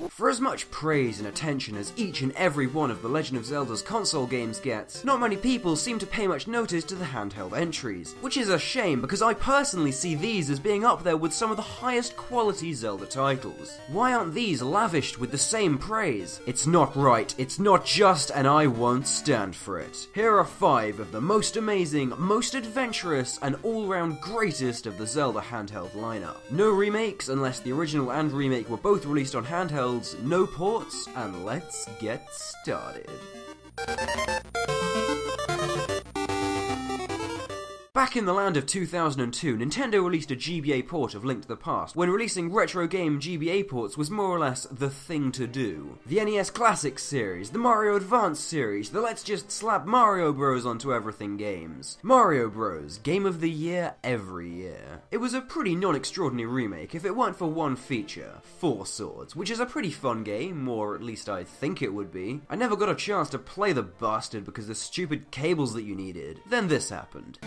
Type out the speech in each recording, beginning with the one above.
For as much praise and attention as each and every one of The Legend of Zelda's console games gets, not many people seem to pay much notice to the handheld entries, which is a shame because I personally see these as being up there with some of the highest quality Zelda titles. Why aren't these lavished with the same praise? It's not right, it's not just, and I won't stand for it. Here are 5 of the most amazing, most adventurous, and all-round greatest of the Zelda handheld lineup. No remakes unless the original and remake were both released on handhelds, no ports, and let's get started. Back in the land of 2002, Nintendo released a GBA port of Link to the Past, when releasing retro game GBA ports was more or less the thing to do. The NES Classics series, the Mario Advance series, the Let's Just Slap Mario Bros onto everything games. Mario Bros, Game of the Year every year. It was a pretty non-extraordinary remake if it weren't for one feature, Four Swords, which is a pretty fun game, or at least I think it would be. I never got a chance to play the bastard because of the stupid cables that you needed. Then this happened.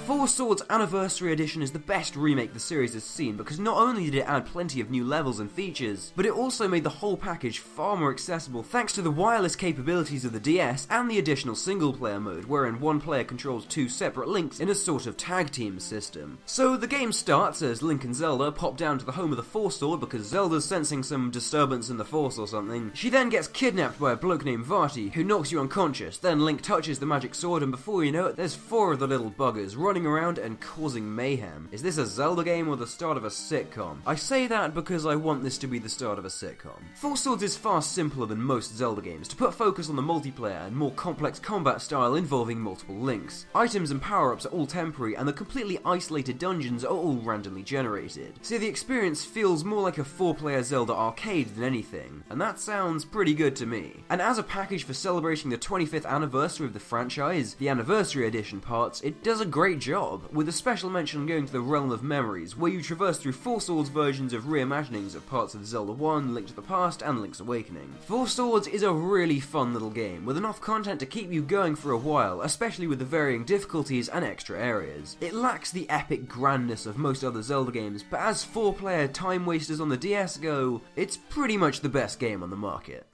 Four Swords Anniversary Edition is the best remake the series has seen because not only did it add plenty of new levels and features, but it also made the whole package far more accessible thanks to the wireless capabilities of the DS and the additional single player mode wherein one player controls 2 separate Links in a sort of tag team system. So the game starts as Link and Zelda pop down to the home of the Four Sword because Zelda's sensing some disturbance in the Force or something. She then gets kidnapped by a bloke named Vati who knocks you unconscious, then Link touches the magic sword and before you know it there's 4 of the little buggers running around and causing mayhem. Is this a Zelda game or the start of a sitcom? I say that because I want this to be the start of a sitcom. Four Swords is far simpler than most Zelda games to put focus on the multiplayer and more complex combat style involving multiple Links. Items and power-ups are all temporary and the completely isolated dungeons are all randomly generated. So the experience feels more like a 4-player Zelda arcade than anything, and that sounds pretty good to me. And as a package for celebrating the 25th anniversary of the franchise, the Anniversary Edition parts, it does a great job, with a special mention going to the Realm of Memories, where you traverse through Four Swords versions of reimaginings of parts of Zelda 1, Link to the Past, and Link's Awakening. Four Swords is a really fun little game, with enough content to keep you going for a while, especially with the varying difficulties and extra areas. It lacks the epic grandness of most other Zelda games, but as 4-player time wasters on the DS go, it's pretty much the best game on the market.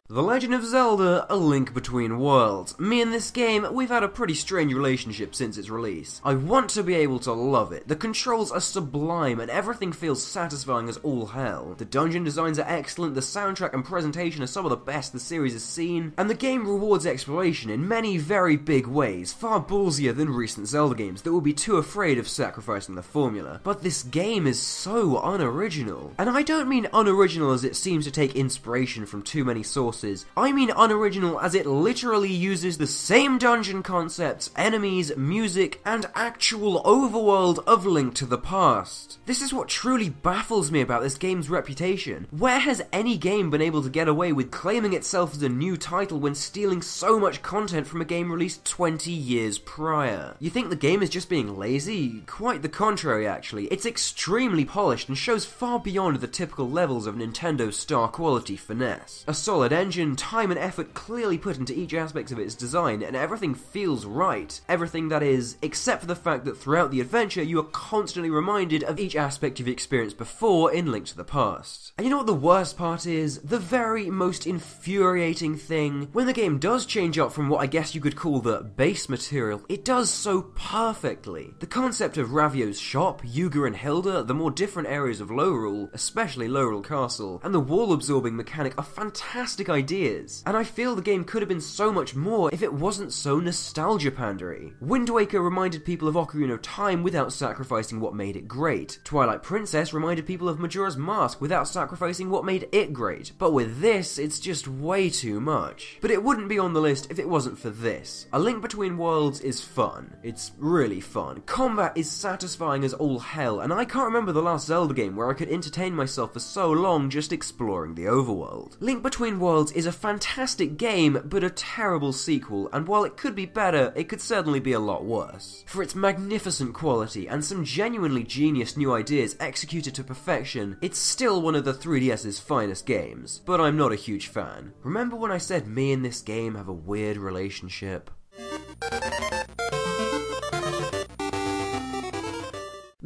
The Legend of Zelda: A Link Between Worlds. Me and this game, we've had a pretty strange relationship since its release. I want to be able to love it. The controls are sublime and everything feels satisfying as all hell. The dungeon designs are excellent, the soundtrack and presentation are some of the best the series has seen, and the game rewards exploration in many very big ways, far ballsier than recent Zelda games that will be too afraid of sacrificing the formula. But this game is so unoriginal. And I don't mean unoriginal as it seems to take inspiration from too many sources. I mean unoriginal as it literally uses the same dungeon concepts, enemies, music, and actual overworld of Link to the Past. This is what truly baffles me about this game's reputation. Where has any game been able to get away with claiming itself as a new title when stealing so much content from a game released 20 years prior? You think the game is just being lazy? Quite the contrary actually. It's extremely polished and shows far beyond the typical levels of Nintendo's star quality finesse. A solid engine, time and effort clearly put into each aspect of its design, and everything feels right. Everything that is, except for the fact that throughout the adventure you are constantly reminded of each aspect you've experienced before in Link to the Past. And you know what the worst part is? The very most infuriating thing. When the game does change up from what I guess you could call the base material, it does so perfectly. The concept of Ravio's shop, Yuga and Hilda, the more different areas of Lorule, especially Lorule Castle, and the wall-absorbing mechanic are fantastic ideas, and I feel the game could have been so much more if it wasn't so nostalgia-pandery. Wind Waker reminded people of Ocarina of Time without sacrificing what made it great. Twilight Princess reminded people of Majora's Mask without sacrificing what made it great. But with this, it's just way too much. But it wouldn't be on the list if it wasn't for this. A Link Between Worlds is fun. It's really fun. Combat is satisfying as all hell, and I can't remember the last Zelda game where I could entertain myself for so long just exploring the overworld. Link Between Worlds is a fantastic game, but a terrible sequel, and while it could be better, it could certainly be a lot worse. For its magnificent quality and some genuinely genius new ideas executed to perfection, it's still one of the 3DS's finest games, but I'm not a huge fan. Remember when I said me and this game have a weird relationship?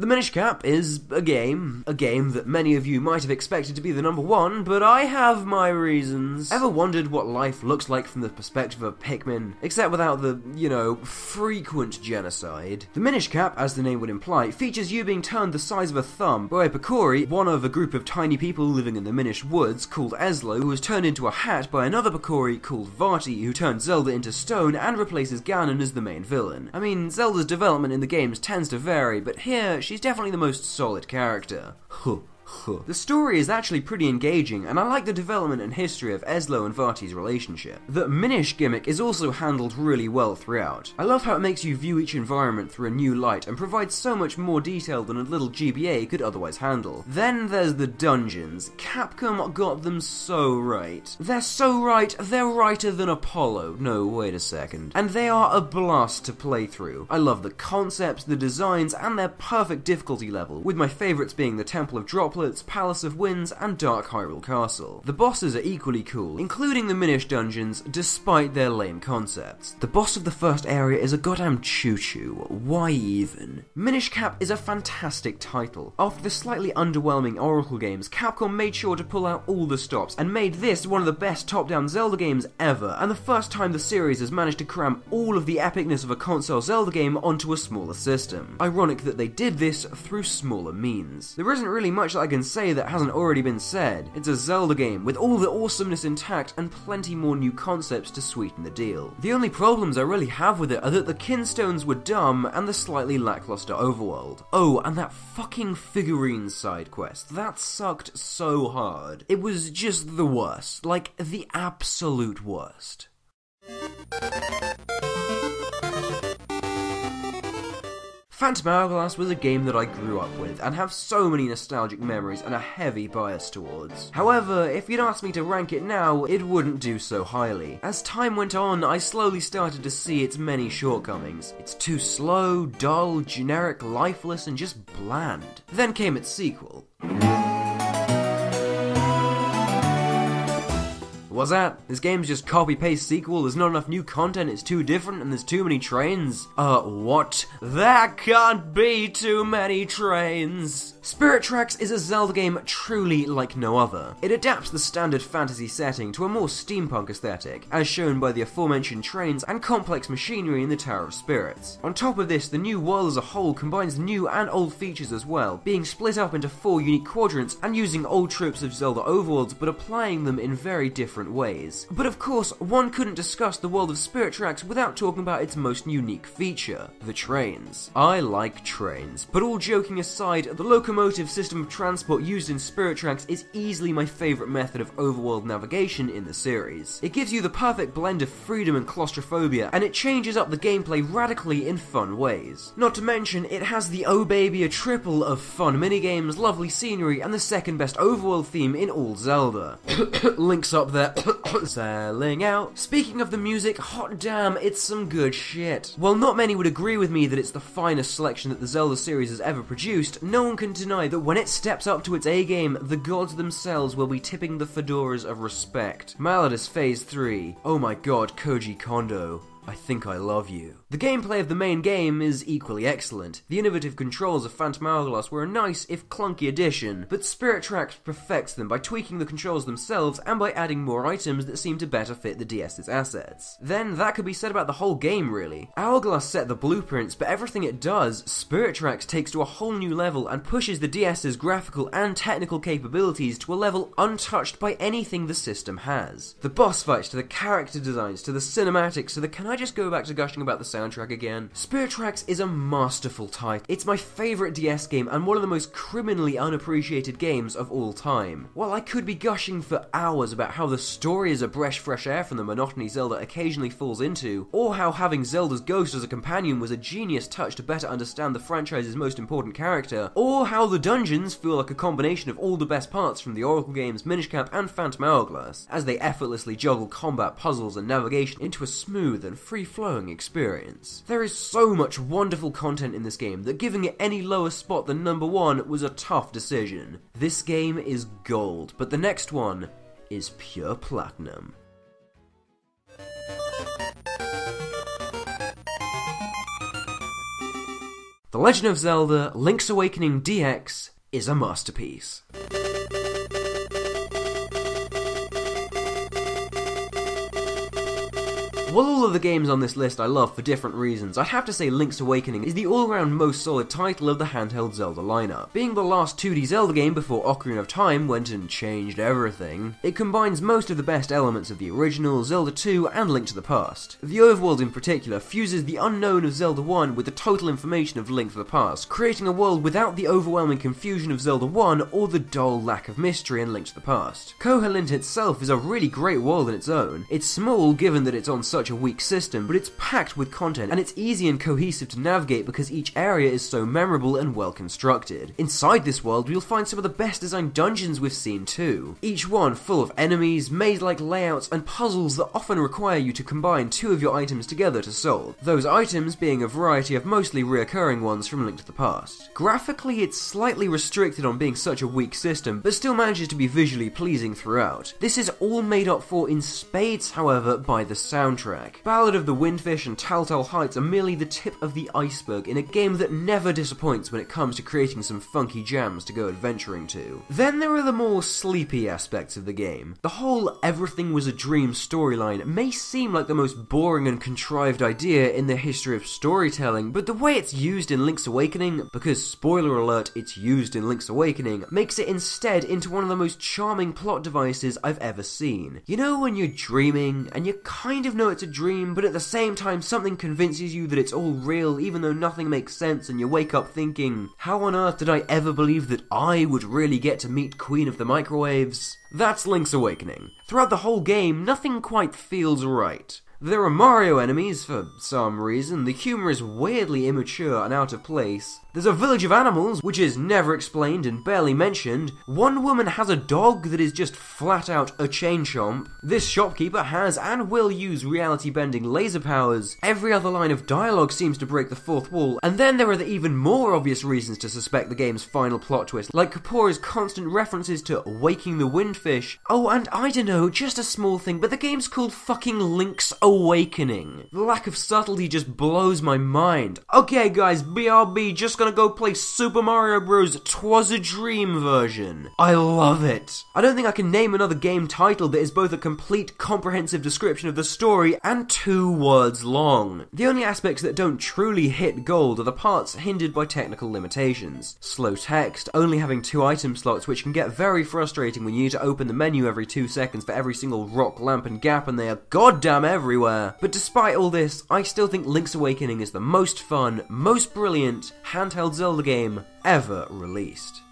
The Minish Cap is a game that many of you might have expected to be the number one, but I have my reasons. Ever wondered what life looks like from the perspective of Pikmin, except without the, frequent genocide? The Minish Cap, as the name would imply, features you being turned the size of a thumb by a Picori, one of a group of tiny people living in the Minish woods called Eslo, who was turned into a hat by another Picori called Vati, who turned Zelda into stone and replaces Ganon as the main villain. I mean, Zelda's development in the games tends to vary, but here, she's definitely the most solid character. The story is actually pretty engaging, and I like the development and history of Eslo and Vati's relationship. The Minish gimmick is also handled really well throughout. I love how it makes you view each environment through a new light and provides so much more detail than a little GBA could otherwise handle. Then there's the dungeons. Capcom got them so right. They're so right, they're righter than Apollo. No, wait a second. And they are a blast to play through. I love the concepts, the designs, and their perfect difficulty level, with my favourites being the Temple of Droplets, Palace of Winds, and Dark Hyrule Castle. The bosses are equally cool, including the Minish dungeons, despite their lame concepts. The boss of the first area is a goddamn choo-choo. Why even? Minish Cap is a fantastic title. After the slightly underwhelming Oracle games, Capcom made sure to pull out all the stops and made this one of the best top-down Zelda games ever, and the first time the series has managed to cram all of the epicness of a console Zelda game onto a smaller system. Ironic that they did this through smaller means. There isn't really much that I can say that hasn't already been said. It's a Zelda game with all the awesomeness intact and plenty more new concepts to sweeten the deal. The only problems I really have with it are that the Kinstones were dumb and the slightly lackluster overworld. Oh, and that fucking figurine side quest. That sucked so hard. It was just the worst. Like, the absolute worst. Phantom Hourglass was a game that I grew up with, and have so many nostalgic memories and a heavy bias towards. However, if you'd asked me to rank it now, it wouldn't do so highly. As time went on, I slowly started to see its many shortcomings. It's too slow, dull, generic, lifeless, and just bland. Then came its sequel. What's that? This game's just copy-paste sequel, there's not enough new content, it's too different, and there's too many trains? What? There can't be too many trains! Spirit Tracks is a Zelda game truly like no other. It adapts the standard fantasy setting to a more steampunk aesthetic, as shown by the aforementioned trains and complex machinery in the Tower of Spirits. On top of this, the new world as a whole combines new and old features as well, being split up into 4 unique quadrants and using old tropes of Zelda overworlds but applying them in very different ways. But of course, one couldn't discuss the world of Spirit Tracks without talking about its most unique feature, the trains. I like trains, but all joking aside, the locomotive system of transport used in Spirit Tracks is easily my favourite method of overworld navigation in the series. It gives you the perfect blend of freedom and claustrophobia, and it changes up the gameplay radically in fun ways. Not to mention, it has the oh baby a triple of fun minigames, lovely scenery, and the second best overworld theme in all Zelda. Links up there. Selling out. Speaking of the music, hot damn, it's some good shit. While not many would agree with me that it's the finest selection that the Zelda series has ever produced, no one can deny that when it steps up to its A-game, the gods themselves will be tipping the fedoras of respect. Malladus Phase 3. Oh my god, Koji Kondo. I think I love you. The gameplay of the main game is equally excellent. The innovative controls of Phantom Hourglass were a nice, if clunky addition, but Spirit Tracks perfects them by tweaking the controls themselves and by adding more items that seem to better fit the DS's assets. Then that could be said about the whole game really. Hourglass set the blueprints, but everything it does, Spirit Tracks takes to a whole new level and pushes the DS's graphical and technical capabilities to a level untouched by anything the system has. The boss fights, to the character designs, to the cinematics, to the can I just go back to gushing about the soundtrack again? Spirit Tracks is a masterful title. It's my favourite DS game and one of the most criminally unappreciated games of all time. While I could be gushing for hours about how the story is a breath of fresh air from the monotony Zelda occasionally falls into, or how having Zelda's ghost as a companion was a genius touch to better understand the franchise's most important character, or how the dungeons feel like a combination of all the best parts from the Oracle games, Minish Cap and Phantom Hourglass, as they effortlessly juggle combat, puzzles and navigation into a smooth and free-flowing experience. There is so much wonderful content in this game that giving it any lower spot than number 1 was a tough decision. This game is gold, but the next one is pure platinum. The Legend of Zelda: Link's Awakening DX is a masterpiece. While all of the games on this list I love for different reasons, I'd have to say Link's Awakening is the all-round most solid title of the handheld Zelda lineup. Being the last 2D Zelda game before Ocarina of Time went and changed everything, it combines most of the best elements of the original, Zelda 2 and Link to the Past. The overworld in particular fuses the unknown of Zelda 1 with the total information of Link to the Past, creating a world without the overwhelming confusion of Zelda 1 or the dull lack of mystery in Link to the Past. Koholint itself is a really great world in its own. It's small given that it's on such a weak system, but it's packed with content and it's easy and cohesive to navigate because each area is so memorable and well constructed. Inside this world we'll find some of the best designed dungeons we've seen too, each one full of enemies, maze-like layouts and puzzles that often require you to combine 2 of your items together to solve, those items being a variety of mostly reoccurring ones from Link to the Past. Graphically it's slightly restricted on being such a weak system, but still manages to be visually pleasing throughout. This is all made up for in spades, however, by the soundtrack. Ballad of the Windfish and Telltale Heights are merely the tip of the iceberg in a game that never disappoints when it comes to creating some funky jams to go adventuring to. Then there are the more sleepy aspects of the game. The whole everything was a dream storyline may seem like the most boring and contrived idea in the history of storytelling, but the way it's used in Link's Awakening, because spoiler alert, it's used in Link's Awakening, makes it instead into one of the most charming plot devices I've ever seen. You know when you're dreaming, and you kind of know it's a dream, but at the same time something convinces you that it's all real even though nothing makes sense, and you wake up thinking, how on earth did I ever believe that I would really get to meet Queen of the Microwaves? That's Link's Awakening. Throughout the whole game, nothing quite feels right. There are Mario enemies, for some reason, the humour is weirdly immature and out of place. There's a village of animals, which is never explained and barely mentioned. One woman has a dog that is just flat out a chain chomp. This shopkeeper has and will use reality-bending laser powers. Every other line of dialogue seems to break the fourth wall, and then there are the even more obvious reasons to suspect the game's final plot twist, like Kapora's constant references to waking the windfish. Oh, and I don't know, just a small thing, but the game's called fucking Link's Awakening. The lack of subtlety just blows my mind. Okay guys, BRB, just gonna go play Super Mario Bros. 'Twas a Dream version. I love it. I don't think I can name another game title that is both a complete, comprehensive description of the story and 2 words long. The only aspects that don't truly hit gold are the parts hindered by technical limitations. Slow text, only having 2 item slots, which can get very frustrating when you need to open the menu every 2 seconds for every single rock, lamp and gap, and they are goddamn everywhere. But despite all this, I still think Link's Awakening is the most fun, most brilliant handheld Zelda game ever released.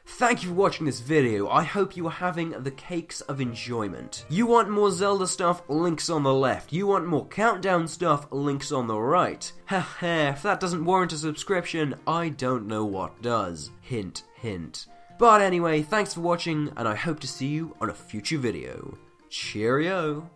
Thank you for watching this video. I hope you are having the cakes of enjoyment. You want more Zelda stuff? Links on the left. You want more Countdown stuff? Links on the right. Heh, if that doesn't warrant a subscription, I don't know what does. Hint, hint. But anyway, thanks for watching, and I hope to see you on a future video. Cheerio!